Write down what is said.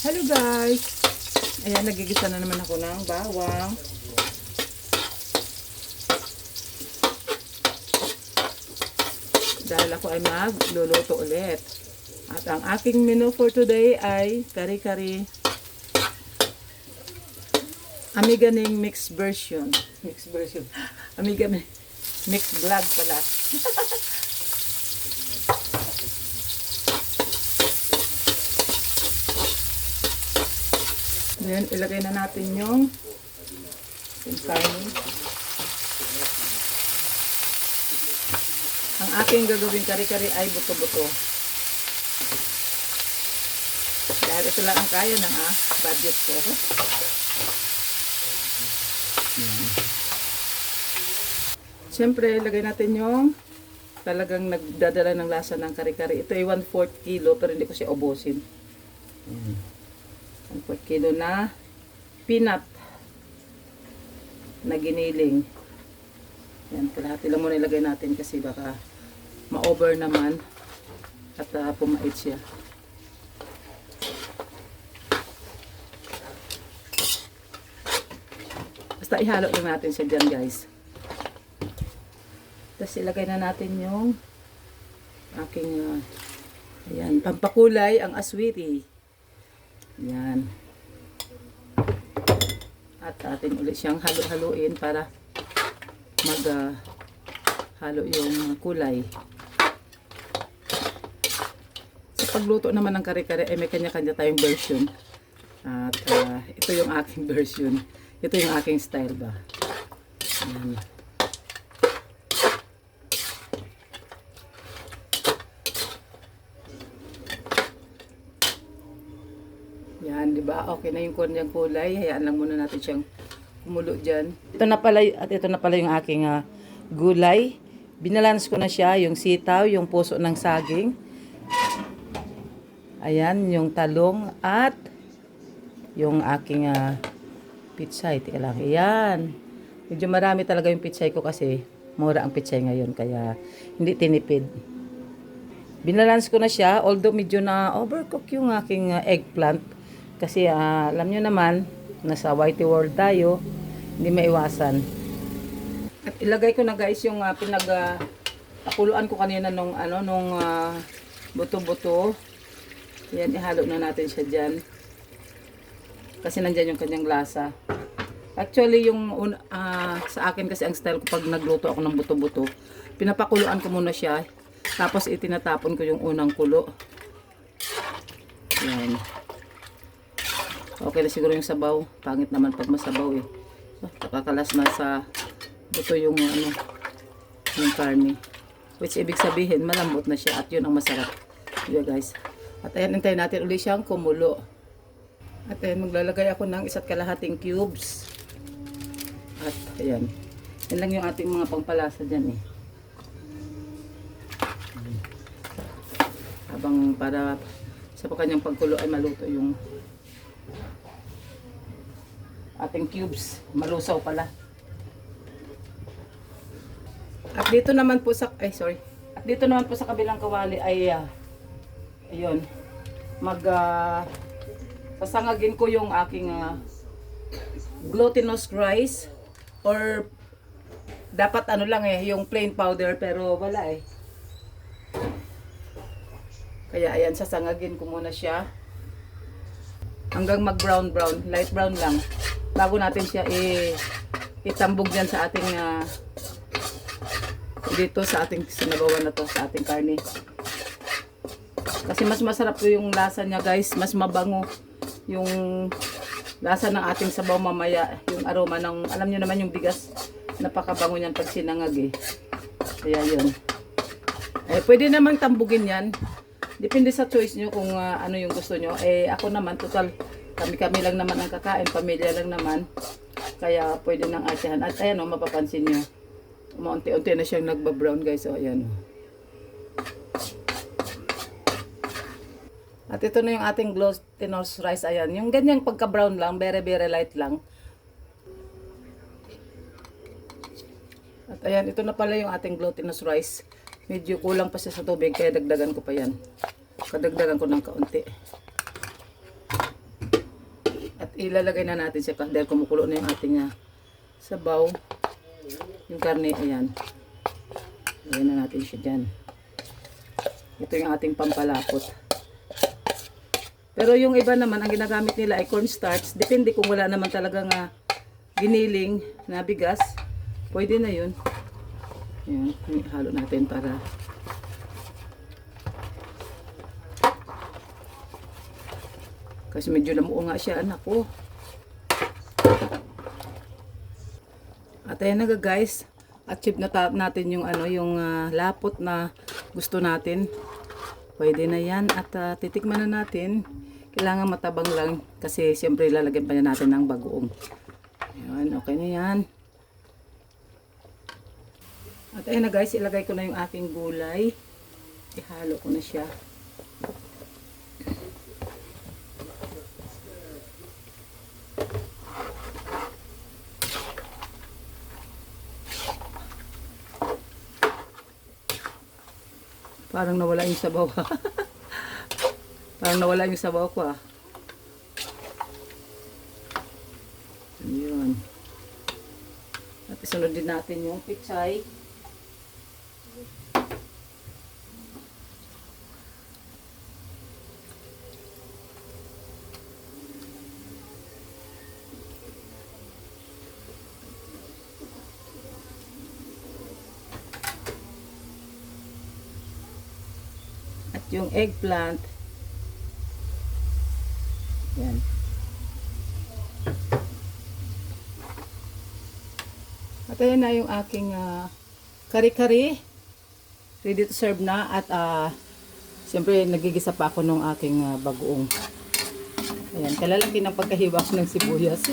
Hello guys! Ayan, nagigisa na naman ako ng bawang. Dahil ako ay magluluto ulit. At ang aking menu for today ay kari-kari Amiganing mixed version. Mixed version. Amiganing mixed vlog pala. Then, ilagay na natin yung karne. Ang aking gagawin kari-kari ay buto-buto. Dahil ito lang ang kaya ng budget ko. Siyempre, ilagay natin yung talagang nagdadala ng lasa ng kari-kari. Ito ay 1/4 kilo pero hindi ko siya ubusin. 1/4 kilo na peanut na giniling. Yan, kalahati lang muna ilagay natin kasi baka ma-over naman at pumait siya. Basta ihalo lang natin siya dyan guys. Tapos ilagay na natin yung aking ayan, pampakulay ang aswiti. Yan. At atin ulit siyang halo-haluin para halo yung kulay. Sa pagluto naman ng kare-kare ay may kanya-kanya tayong version. At ito yung aking version. Ito yung aking style ba. Yan. Yan, di ba? Okay na yung kanyang kulay. Hayaan lang muna natin siyang kumulo dyan. Ito na pala yung aking gulay. Binalance ko na siya, yung sitaw, yung puso ng saging. Ayan, yung talong at yung aking pitsay. Tika lang. Ayan. Medyo marami talaga yung pitsay ko kasi mura ang pitsay ngayon kaya hindi tinipid. Binalance ko na siya, although medyo na overcook yung aking eggplant. Kasi alam nyo naman, nasa whitey world tayo, hindi maiwasan. At ilagay ko na guys yung pinagpakuluan ko kanina nung buto-buto. Yan, ihalo na natin siya dyan. Kasi nandyan yung kanyang lasa. Actually, yung sa akin kasi ang style ko pag nagluto ako ng buto-buto, pinapakuluan ko muna siya. Tapos itinatapon ko yung unang kulo. Yan. Okay na siguro yung sabaw. Pangit naman pag masabaw eh. So, nakakalas na sa buto yung yung karne. Which ibig sabihin, malambot na siya at yun ang masarap. Yeah, guys. At ayan, hintayin natin ulit siyang kumulo. At ayan, maglalagay ako ng 1.5 cubes. At ayan. Yan lang yung ating mga pangpalasa dyan eh. Habang para sa kanyang pagkulo ay maluto yung ating cubes. Malusaw pala. At dito naman po sa At dito naman po sa kabilang kawali ay ayun. Sasangagin ko yung aking glutinous rice or dapat lang yung plain powder pero wala eh. Kaya ayan, sasangagin ko muna siya hanggang mag-brown, light brown lang. Bago natin siya itambog dyan sa ating dito sa ating sinabawan na to, sa ating karne. Kasi mas masarap po yung lasa niya guys, mas mabango yung lasa ng ating sabaw mamaya, yung aroma ng, alam niyo naman yung bigas, napakabango niyan pag sinangag eh. Kaya yun. Pwede namang tambugin yan. Depende sa choice nyo kung ano yung gusto nyo. Ako naman, total, kami lang naman ang kakain, pamilya lang naman. Kaya pwede nang atyahan. At ayan o, mapapansin nyo. Umunti-unti na siyang nagba-brown guys. O, ayan o. At ito na yung ating glutinous rice. Ayan. Yung ganyang pagka-brown lang, very light lang. At ayan, ito na pala yung ating glutinous rice. Medyo kulang pa siya sa tubig, kaya dagdagan ko pa yan. Kadagdagan ko ng kaunti. ilalagay na natin siya dahil kumukulo na yung ating sabaw. Yung karne, ayan. Lagyan na natin siya dyan. Ito yung ating pampalapot. Pero yung iba naman, ang ginagamit nila ay cornstarch. Depende kung wala naman talagang giniling na bigas. Pwede na yun. Ayan, halo natin para kasi medyo lamuo nga siya, anak ko. At ayan na guys, achieve na natin yung yung lapot na gusto natin. Pwede na yan at titikman na natin. Kailangan matabang lang kasi siyempre lalagyan pa natin ng bagoong. Ayan, okay na yan. At ayan na guys, ilagay ko na yung aking gulay. Ihalo ko na siya. Parang nawala yung sabaw. Parang nawala yung sabaw ko Ayun. At isunod din natin yung pichay. At yung eggplant. Yan. At ayan na yung aking kari-kari. Ready to serve na. At siyempre nagigisa pa ako ng aking bagoong. Ayan, kalalaki ng pagkahiwa ng sibuyas.